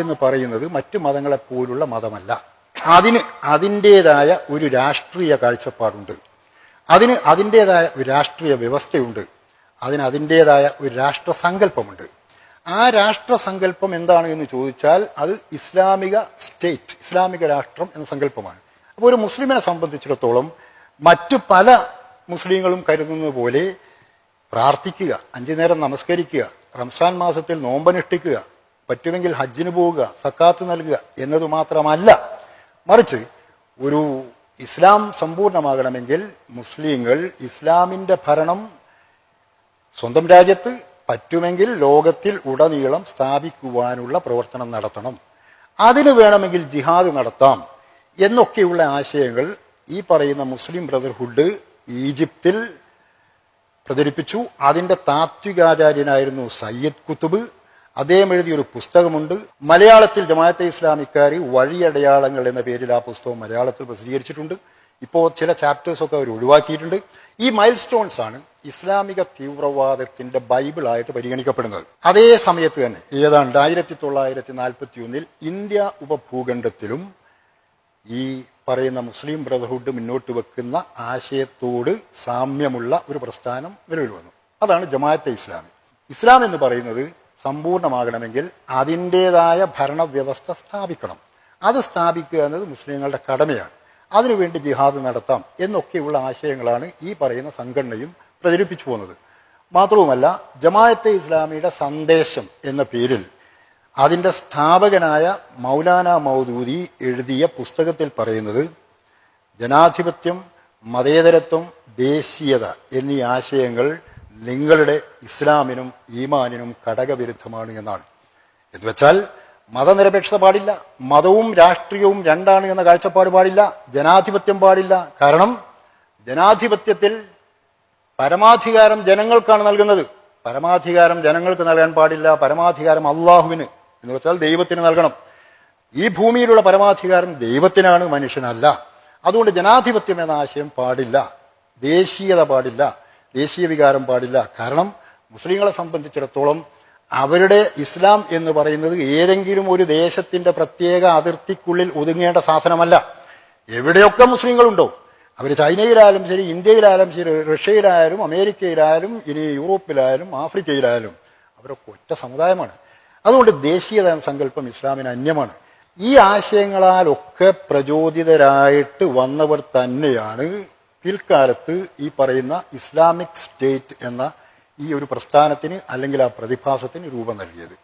എന്ന് പറയുന്നത് മറ്റു മതങ്ങളെപ്പോലുള്ള മതമല്ല. അതിന് അതിൻ്റെതായ ഒരു രാഷ്ട്രീയ കാഴ്ചപ്പാടുണ്ട്, അതിന് അതിൻ്റെതായ ഒരു രാഷ്ട്രീയ വ്യവസ്ഥയുണ്ട്, അതിന് അതിൻ്റെതായ ഒരു രാഷ്ട്രസങ്കല്പമുണ്ട്. ആ രാഷ്ട്രസങ്കല്പം എന്താണ് എന്ന് ചോദിച്ചാൽ അത് ഇസ്ലാമിക സ്റ്റേറ്റ്, ഇസ്ലാമിക രാഷ്ട്രം എന്ന സങ്കല്പമാണ്. അപ്പോൾ ഒരു മുസ്ലിമിനെ സംബന്ധിച്ചിടത്തോളം മറ്റു പല മുസ്ലിങ്ങളും കരുതുന്നത് പോലെ പ്രാർത്ഥിക്കുക, 5 നേരം നമസ്കരിക്കുക, റംസാൻ മാസത്തിൽ നോമ്പനുഷ്ഠിക്കുക, പറ്റുമെങ്കിൽ ഹജ്ജിന് പോവുക, സക്കാത്ത് നൽകുക എന്നത് മാത്രമല്ല. മറിച്ച് ഒരു ഇസ്ലാം സമ്പൂർണ്ണമാകണമെങ്കിൽ മുസ്ലിങ്ങൾ ഇസ്ലാമിന്റെ ഭരണം സ്വന്തം രാജ്യത്ത്, പറ്റുമെങ്കിൽ ലോകത്തിൽ ഉടനീളം സ്ഥാപിക്കുവാനുള്ള പ്രവർത്തനം നടത്തണം. അതിന് വേണമെങ്കിൽ ജിഹാദ് നടത്താം എന്നൊക്കെയുള്ള ആശയങ്ങൾ ഈ പറയുന്ന മുസ്ലിം ബ്രദർഹുഡ് ഈജിപ്തിൽ പ്രചരിപ്പിച്ചു. അതിന്റെ താത്വികാചാര്യനായിരുന്നു സയ്യിദ് കുത്തുബ്. അദ്ദേഹം എഴുതിയൊരു പുസ്തകമുണ്ട്. മലയാളത്തിൽ ജമാഅത്തെ ഇസ്ലാമിക്കാർ വഴിയടയാളങ്ങൾ എന്ന പേരിൽ ആ പുസ്തകം മലയാളത്തിൽ പ്രസിദ്ധീകരിച്ചിട്ടുണ്ട്. ഇപ്പോൾ ചില ചാപ്റ്റേഴ്സൊക്കെ അവർ ഒഴിവാക്കിയിട്ടുണ്ട്. ഈ മൈൽ സ്റ്റോൺസ് ആണ് ഇസ്ലാമിക തീവ്രവാദത്തിന്റെ ബൈബിളായിട്ട് പരിഗണിക്കപ്പെടുന്നത്. അതേ സമയത്ത് തന്നെ ഏതാണ്ട് 1941 ഇന്ത്യ ഉപഭൂഖണ്ഡത്തിലും ഈ പറയുന്ന മുസ്ലിം ബ്രദർഹുഡ് മുന്നോട്ട് വെക്കുന്ന ആശയത്തോട് സാമ്യമുള്ള ഒരു പ്രസ്ഥാനം നിലവിൽ വന്നു. അതാണ് ജമാഅത്തെ ഇസ്ലാമി. ഇസ്ലാം എന്ന് പറയുന്നത് സമ്പൂർണ്ണമാകണമെങ്കിൽ അതിൻ്റെതായ ഭരണവ്യവസ്ഥ സ്ഥാപിക്കണം. അത് സ്ഥാപിക്കുക എന്നത് മുസ്ലിങ്ങളുടെ കടമയാണ്. അതിനുവേണ്ടി ജിഹാദ് നടത്താം എന്നൊക്കെയുള്ള ആശയങ്ങളാണ് ഈ പറയുന്ന സംഘടനയും പ്രചരിപ്പിച്ചു പോകുന്നത്. മാത്രവുമല്ല, ജമാഅത്തെ ഇസ്ലാമിയുടെ സന്ദേശം എന്ന പേരിൽ അതിന്റെ സ്ഥാപകനായ മൗലാന മൗദൂദി എഴുതിയ പുസ്തകത്തിൽ പറയുന്നത് ജനാധിപത്യം, മതേതരത്വം, ദേശീയത എന്നീ ആശയങ്ങൾ നിങ്ങളുടെ ഇസ്ലാമിനും ഈമാനിനും ഘടകവിരുദ്ധമാണ് എന്നാണ്. എന്നുവെച്ചാൽ മതനിരപേക്ഷത പാടില്ല, മതവും രാഷ്ട്രീയവും രണ്ടാണ് എന്ന കാഴ്ചപ്പാട് പാടില്ല, ജനാധിപത്യം പാടില്ല. കാരണം ജനാധിപത്യത്തിൽ പരമാധികാരം ജനങ്ങൾക്കാണ് നൽകുന്നത്. പരമാധികാരം ജനങ്ങൾക്ക് നൽകാൻ പാടില്ല, പരമാധികാരം അള്ളാഹുവിന് എന്ന് വെച്ചാൽ ദൈവത്തിന് നൽകണം. ഈ ഭൂമിയിലുള്ള പരമാധികാരം ദൈവത്തിനാണ്, മനുഷ്യനല്ല. അതുകൊണ്ട് ജനാധിപത്യം എന്ന ആശയം പാടില്ല, ദേശീയത പാടില്ല, ദേശീയ വികാരം പാടില്ല. കാരണം മുസ്ലിങ്ങളെ സംബന്ധിച്ചിടത്തോളം അവരുടെ ഇസ്ലാം എന്ന് പറയുന്നത് ഏതെങ്കിലും ഒരു ദേശത്തിന്റെ പ്രത്യേക അതിർത്തിക്കുള്ളിൽ ഒതുങ്ങേണ്ട സാധനമല്ല. എവിടെയൊക്കെ മുസ്ലിങ്ങളുണ്ടോ, അവർ ചൈനയിലായാലും ശരി, ഇന്ത്യയിലായാലും ശരി, റഷ്യയിലായാലും അമേരിക്കയിലായാലും ഇനി യൂറോപ്പിലായാലും ആഫ്രിക്കയിലായാലും അവരൊക്കെ ഒറ്റ സമുദായമാണ്. അതുകൊണ്ട് ദേശീയത എന്ന സങ്കല്പം ഇസ്ലാമിന് അന്യമാണ്. ഈ ആശയങ്ങളാലൊക്കെ പ്രചോദിതരായിട്ട് വന്നവർ തന്നെയാണ് പിൽക്കാലത്ത് ഈ പറയുന്ന ഇസ്ലാമിക് സ്റ്റേറ്റ് എന്ന ഈ ഒരു പ്രസ്ഥാനത്തിന് അല്ലെങ്കിൽ ആ പ്രതിഭാസത്തിന് രൂപം നൽകിയത്.